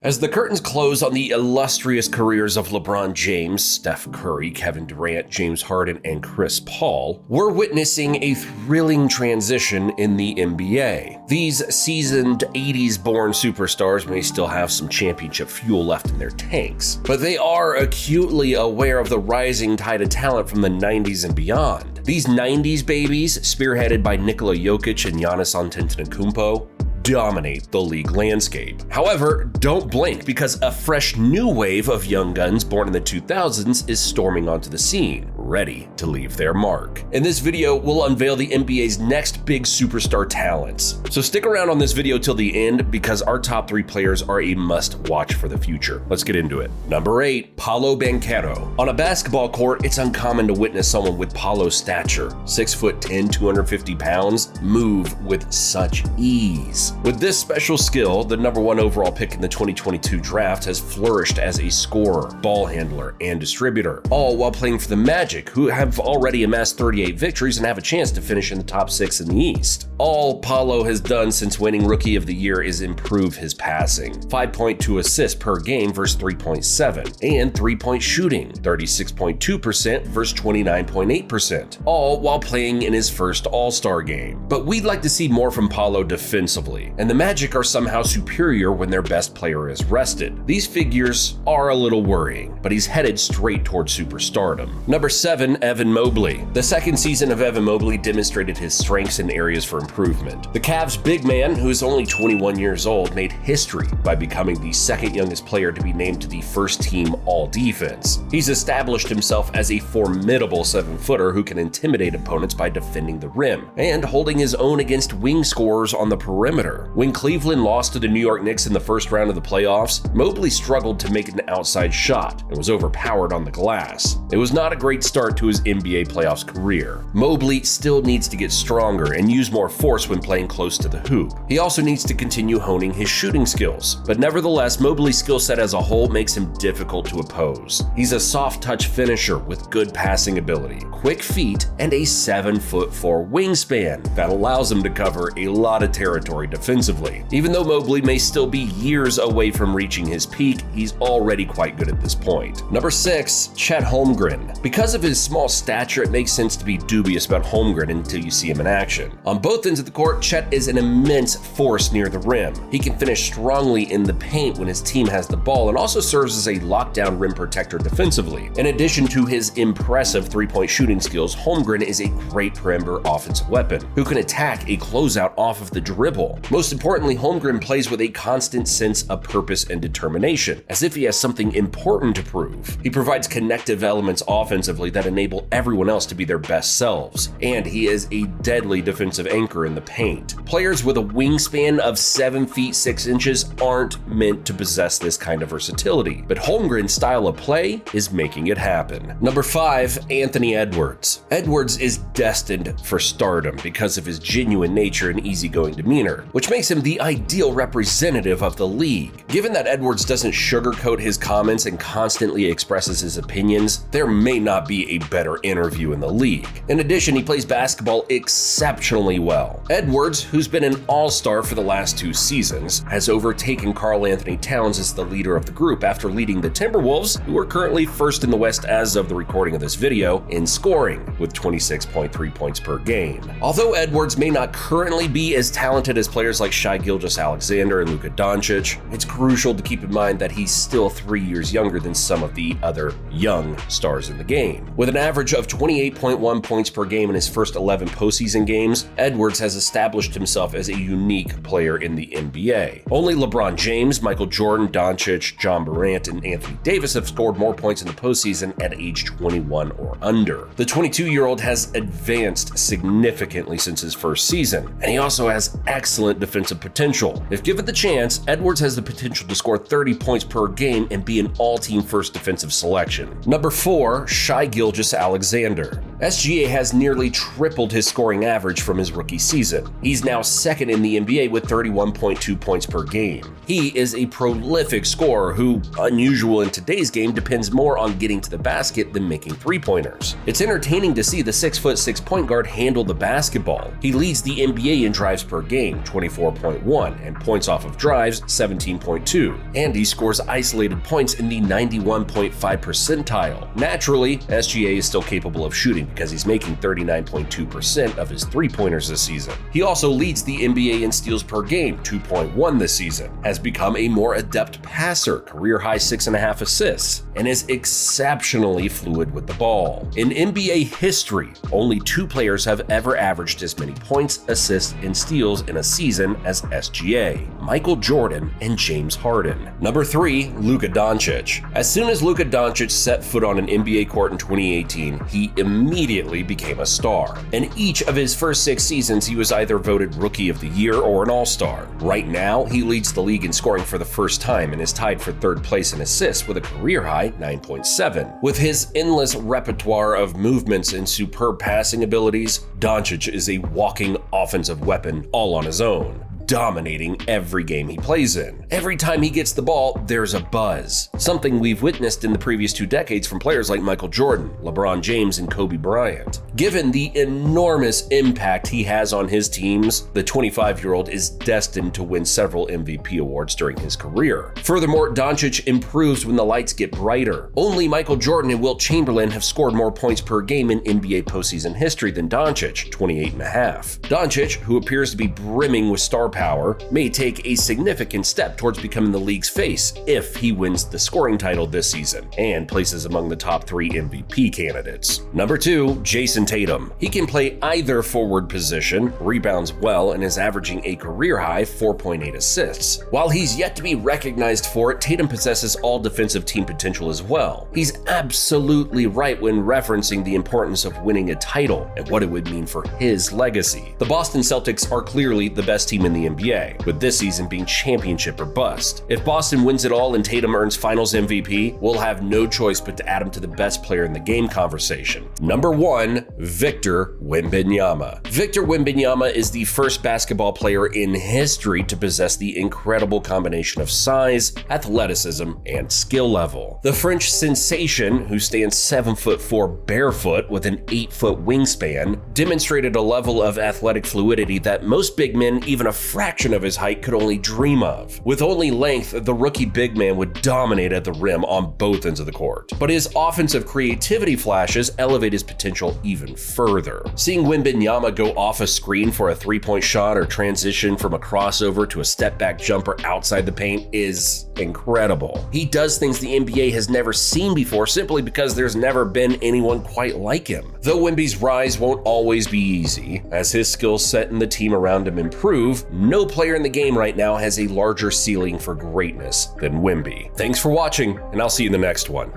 As the curtains close on the illustrious careers of LeBron James, Steph Curry, Kevin Durant, James Harden, and Chris Paul, we're witnessing a thrilling transition in the NBA. These seasoned 80s-born superstars may still have some championship fuel left in their tanks, but they are acutely aware of the rising tide of talent from the 90s and beyond. These 90s babies, spearheaded by Nikola Jokic and Giannis Antetokounmpo, dominate the league landscape. However, don't blink, because a fresh new wave of young guns born in the 2000s is storming onto the scene, ready to leave their mark. In this video, we'll unveil the NBA's next big superstar talents. So stick around on this video till the end, because our top 3 players are a must-watch for the future. Let's get into it. Number 8, Paolo Banchero. On a basketball court, it's uncommon to witness someone with Paolo's stature, 6'10", 250 pounds, move with such ease. With this special skill, the number 1 overall pick in the 2022 draft has flourished as a scorer, ball handler, and distributor, all while playing for the Magic, who have already amassed 38 victories and have a chance to finish in the top 6 in the East. All Paolo has done since winning Rookie of the Year is improve his passing, 5.2 assists per game versus 3.7, and 3-point shooting, 36.2% versus 29.8%, all while playing in his first All-Star game. But we'd like to see more from Paolo defensively, and the Magic are somehow superior when their best player is rested. These figures are a little worrying, but he's headed straight towards superstardom. Number 7, Evan Mobley. The second season of Evan Mobley demonstrated his strengths and areas for improvement. The Cavs' big man, who is only 21 years old, made history by becoming the second youngest player to be named to the first team All-Defense. He's established himself as a formidable 7-footer who can intimidate opponents by defending the rim and holding his own against wing scorers on the perimeter. When Cleveland lost to the New York Knicks in the first round of the playoffs, Mobley struggled to make an outside shot and was overpowered on the glass. It was not a great start to his NBA playoffs career. Mobley still needs to get stronger and use more force when playing close to the hoop. He also needs to continue honing his shooting skills, but nevertheless, Mobley's skill set as a whole makes him difficult to oppose. He's a soft-touch finisher with good passing ability, quick feet, and a 7'4" wingspan that allows him to cover a lot of territory defensively. Even though Mobley may still be years away from reaching his peak, he's already quite good at this point. Number 6, Chet Holmgren. Because of his small stature, it makes sense to be dubious about Holmgren until you see him in action. On both ends of the court, Chet is an immense force near the rim. He can finish strongly in the paint when his team has the ball and also serves as a lockdown rim protector defensively. In addition to his impressive 3-point shooting skills, Holmgren is a great perimeter offensive weapon who can attack a closeout off of the dribble. Most importantly, Holmgren plays with a constant sense of purpose and determination, as if he has something important to prove. He provides connective elements offensively that enable everyone else to be their best selves, and he is a deadly defensive anchor in the paint. Players with a wingspan of 7 feet 6 inches aren't meant to possess this kind of versatility, but Holmgren's style of play is making it happen. Number 5, Anthony Edwards. Edwards is destined for stardom because of his genuine nature and easygoing demeanor, which makes him the ideal representative of the league. Given that Edwards doesn't sugarcoat his comments and constantly expresses his opinions, there may not be a better interview in the league. In addition, he plays basketball exceptionally well. Edwards, who's been an all-star for the last 2 seasons, has overtaken Karl Anthony Towns as the leader of the group after leading the Timberwolves, who are currently first in the West as of the recording of this video, in scoring with 26.3 points per game. Although Edwards may not currently be as talented as players like Shai Gilgeous-Alexander and Luka Doncic, it's crucial to keep in mind that he's still 3 years younger than some of the other young stars in the game. With an average of 28.1 points per game in his first 11 postseason games, Edwards has established himself as a unique player in the NBA. Only LeBron James, Michael Jordan, Doncic, John Morant, and Anthony Davis have scored more points in the postseason at age 21 or under. The 22-year-old has advanced significantly since his first season, and he also has excellent defensive potential. If given the chance, Edwards has the potential to score 30 points per game and be an all-team first defensive selection. Number 4, Shai Gilgeous-Alexander. SGA has nearly tripled his scoring average from his rookie season. He's now second in the NBA with 31.2 points per game. He is a prolific scorer who, unusual in today's game, depends more on getting to the basket than making three-pointers. It's entertaining to see the 6'6" point guard handle the basketball. He leads the NBA in drives per game, 24.1, and points off of drives, 17.2. And he scores isolated points in the 91.5 percentile. Naturally, SGA is still capable of shooting because he's making 39.2% of his three-pointers this season. He also leads the NBA in steals per game, 2.1 this season, has become a more adept passer, career-high 6.5 assists, and is exceptionally fluid with the ball. In NBA history, only 2 players have ever averaged as many points, assists, and steals in a season as SGA: Michael Jordan and James Harden. Number 3, Luka Doncic. As soon as Luka Doncic set foot on an NBA court in 2018, he immediately became a star. In each of his first 6 seasons, he was either voted Rookie of the Year or an All-Star. Right now, he leads the league in scoring for the first time and is tied for 3rd place in assists with a career-high 9.7. With his endless repertoire of movements and superb passing abilities, Doncic is a walking offensive weapon all on his own, dominating every game he plays in. Every time he gets the ball, there's a buzz, something we've witnessed in the previous 2 decades from players like Michael Jordan, LeBron James, and Kobe Bryant. Given the enormous impact he has on his teams, the 25-year-old is destined to win several MVP awards during his career. Furthermore, Doncic improves when the lights get brighter. Only Michael Jordan and Wilt Chamberlain have scored more points per game in NBA postseason history than Doncic, 28.5. Doncic, who appears to be brimming with star power, may take a significant step towards becoming the league's face if he wins the scoring title this season and places among the top 3 MVP candidates. Number 2, Jayson Tatum. He can play either forward position, rebounds well, and is averaging a career-high 4.8 assists. While he's yet to be recognized for it, Tatum possesses all defensive team potential as well. He's absolutely right when referencing the importance of winning a title and what it would mean for his legacy. The Boston Celtics are clearly the best team in the NBA, with this season being championship or bust. If Boston wins it all and Tatum earns Finals MVP, we'll have no choice but to add him to the best player in the game conversation. Number 1, Victor Wembanyama. Victor Wembanyama is the first basketball player in history to possess the incredible combination of size, athleticism, and skill level. The French sensation, who stands 7'4" barefoot with an 8-foot wingspan, demonstrated a level of athletic fluidity that most big men, even a fraction of his height, could only dream of. With only length, the rookie big man would dominate at the rim on both ends of the court. But his offensive creativity flashes elevate his potential even further. Seeing Wembanyama go off a screen for a 3-point shot or transition from a crossover to a step-back jumper outside the paint is incredible. He does things the NBA has never seen before simply because there's never been anyone quite like him. Though Wemby's rise won't always be easy, as his skill set and the team around him improve, no player in the game right now has a larger ceiling for greatness than Wemby. Thanks for watching, and I'll see you in the next one.